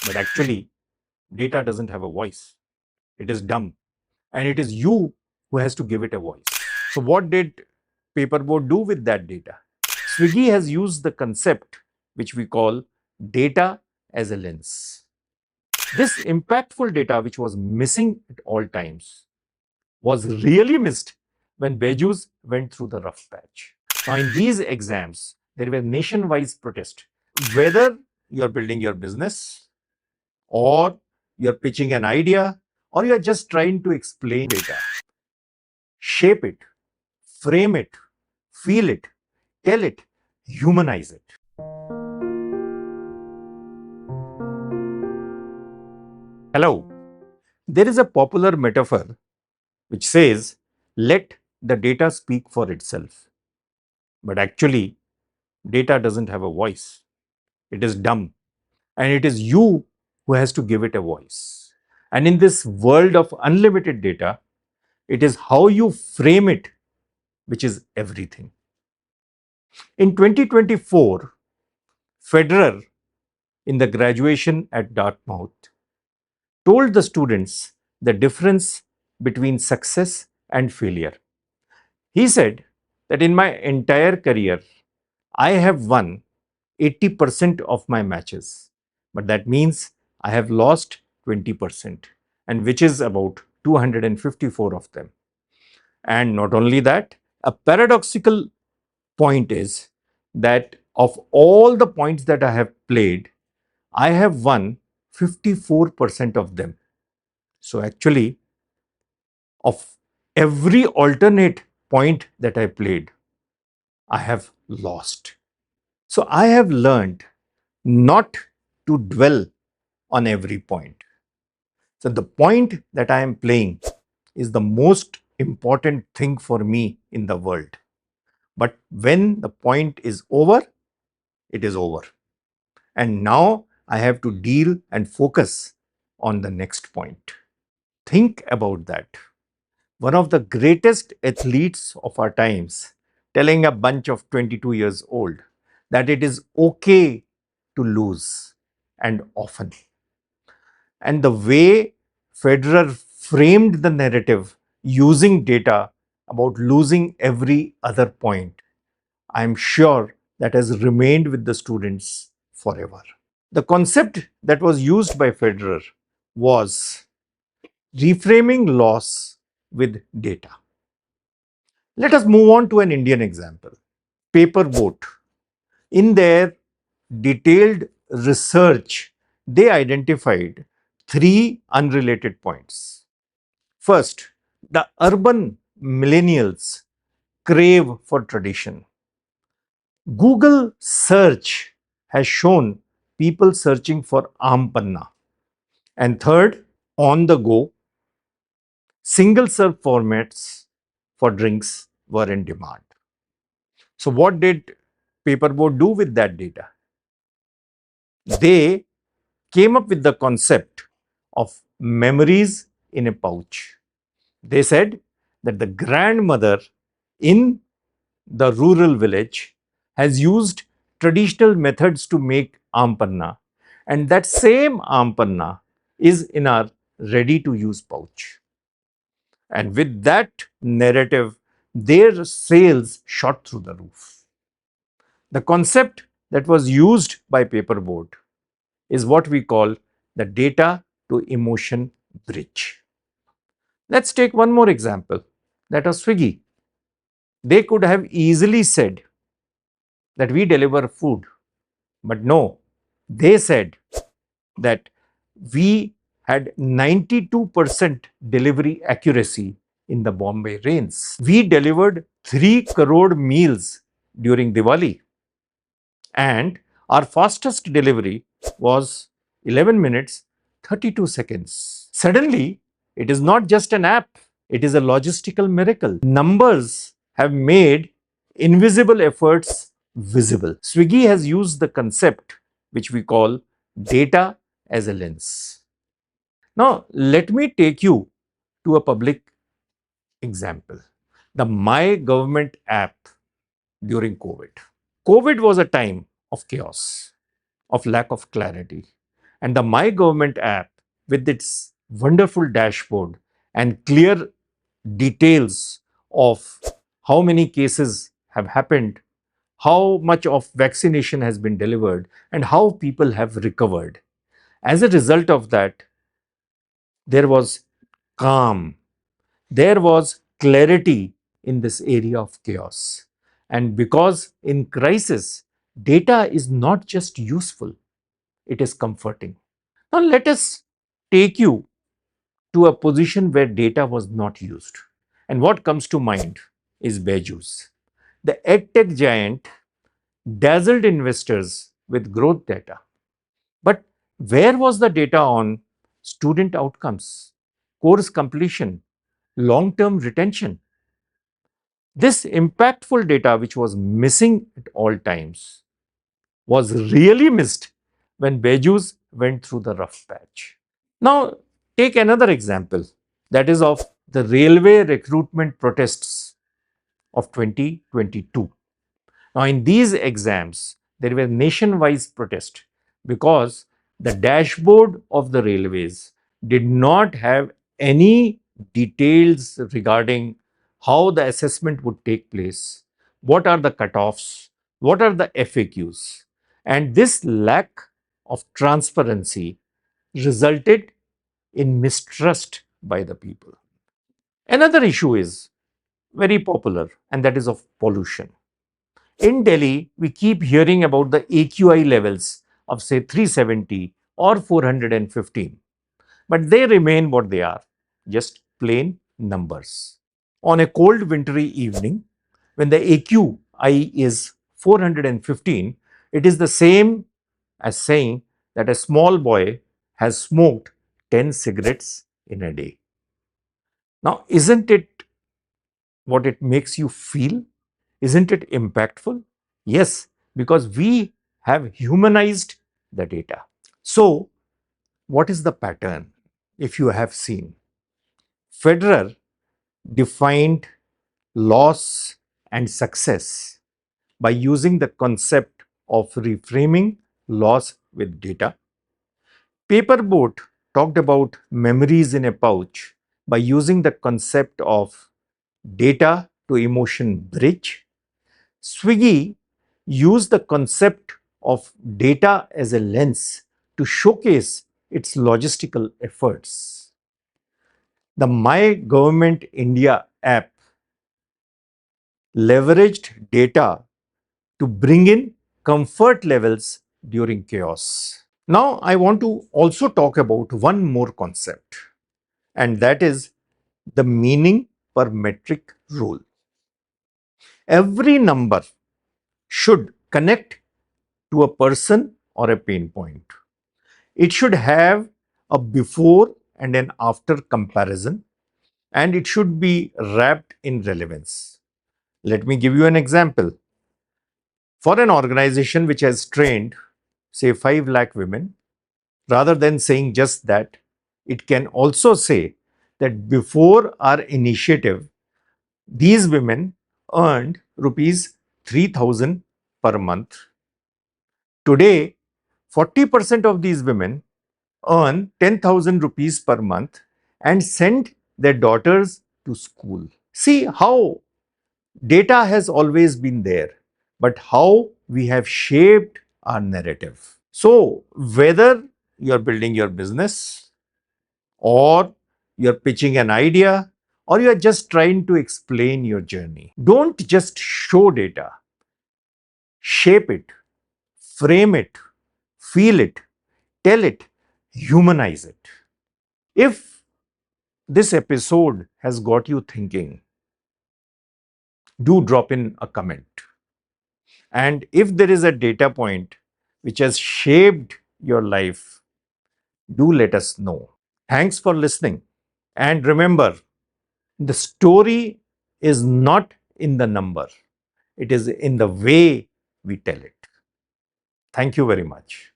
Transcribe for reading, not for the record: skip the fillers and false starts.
But actually, data doesn't have a voice. It is dumb. And it is you who has to give it a voice. So what did Paperboard do with that data? Swiggy has used the concept which we call data as a lens. This impactful data, which was missing at all times, was really missed when Beju's went through the rough patch. Now, in these exams, there were nationwide protests. Whether you're building your business, or you're pitching an idea, or you're just trying to explain data, shape it, frame it, feel it, tell it, humanize it. Hello. There is a popular metaphor which says, let the data speak for itself. But actually, data doesn't have a voice. It is dumb. And it is you who has to give it a voice. And in this world of unlimited data, it is how you frame it which is everything. In 2024, Federer, in the graduation at Dartmouth, told the students the difference between success and failure. He said that in my entire career, I have won 80% of my matches, but that means I have lost 20%, and which is about 254 of them. And not only that, a paradoxical point is that of all the points that I have played, I have won 54% of them. So actually, of every alternate point that I played, I have lost. So I have learned not to dwell on every point. So the point that I am playing is the most important thing for me in the world. But when the point is over, it is over. And now I have to deal and focus on the next point. Think about that. One of the greatest athletes of our times telling a bunch of 22 years old that it is okay to lose, and often. And the way Federer framed the narrative using data about losing every other point, I am sure that has remained with the students forever. The concept that was used by Federer was reframing loss with data. Let us move on to an Indian example. Paper boat. In their detailed research, they identified three unrelated points. First, the urban millennials crave for tradition. Google search has shown people searching for aam panna. And third, on the go, single serve formats for drinks were in demand. So, what did Paperboard do with that data? They came up with the concept of memories in a pouch. They said that the grandmother in the rural village has used traditional methods to make aam panna, and that same aam panna is in our ready to use pouch. And with that narrative, their sales shot through the roof. The concept that was used by Paperboard is what we call the data to emotion bridge. Let's take one more example, that of Swiggy. They could have easily said that we deliver food, but no, they said that we had 92% delivery accuracy in the Bombay rains. We delivered 3 crore meals during Diwali, and our fastest delivery was 11 minutes 32 seconds. Suddenly, it is not just an app, it is a logistical miracle. Numbers have made invisible efforts visible. Swiggy has used the concept which we call data as a lens. Now, let me take you to a public example, the My Government app during COVID. COVID was a time of chaos, of lack of clarity. And the My Government app, with its wonderful dashboard and clear details of how many cases have happened, how much of vaccination has been delivered, and how people have recovered. As a result of that, there was calm, there was clarity in this area of chaos. And because in crisis, data is not just useful, it is comforting. Now, let us take you to a position where data was not used. And what comes to mind is Beju's. The edtech giant dazzled investors with growth data. But where was the data on student outcomes, course completion, long term retention? This impactful data, which was missing at all times, was really missed when Beju's went through the rough patch. Now, take another example, that is of the railway recruitment protests of 2022. Now, in these exams, there were nationwide protests because the dashboard of the railways did not have any details regarding how the assessment would take place, what are the cutoffs, what are the FAQs. And this lack of transparency resulted in mistrust by the people. Another issue is very popular, and that is of pollution. In Delhi, we keep hearing about the AQI levels of say 370 or 415, but they remain what they are, just plain numbers. On a cold wintry evening, when the AQI is 415, it is the same as saying that a small boy has smoked 10 cigarettes in a day. Now, isn't it what it makes you feel? Isn't it impactful? Yes, because we have humanized the data. So, what is the pattern? If you have seen, Federer defined loss and success by using the concept of reframing loss with data. Paperboat talked about memories in a pouch by using the concept of data to emotion bridge. Swiggy used the concept of data as a lens to showcase its logistical efforts. The My Government India app leveraged data to bring in comfort levels during chaos. Now, I want to also talk about one more concept, and that is the meaning per metric rule. Every number should connect to a person or a pain point. It should have a before and an after comparison, and it should be wrapped in relevance. Let me give you an example. For an organization which has trained, say, 5 lakh women, rather than saying just that, it can also say that before our initiative, these women earned rupees 3,000 per month. Today, 40% of these women earn 10,000 rupees per month and send their daughters to school. See how data has always been there, but how we have shaped our narrative. So, whether you're building your business, or you're pitching an idea, or you're just trying to explain your journey, don't just show data, shape it, frame it, feel it, tell it, humanize it. If this episode has got you thinking, do drop in a comment. And if there is a data point which has shaped your life, do let us know. Thanks for listening. And remember, the story is not in the number, it is in the way we tell it. Thank you very much.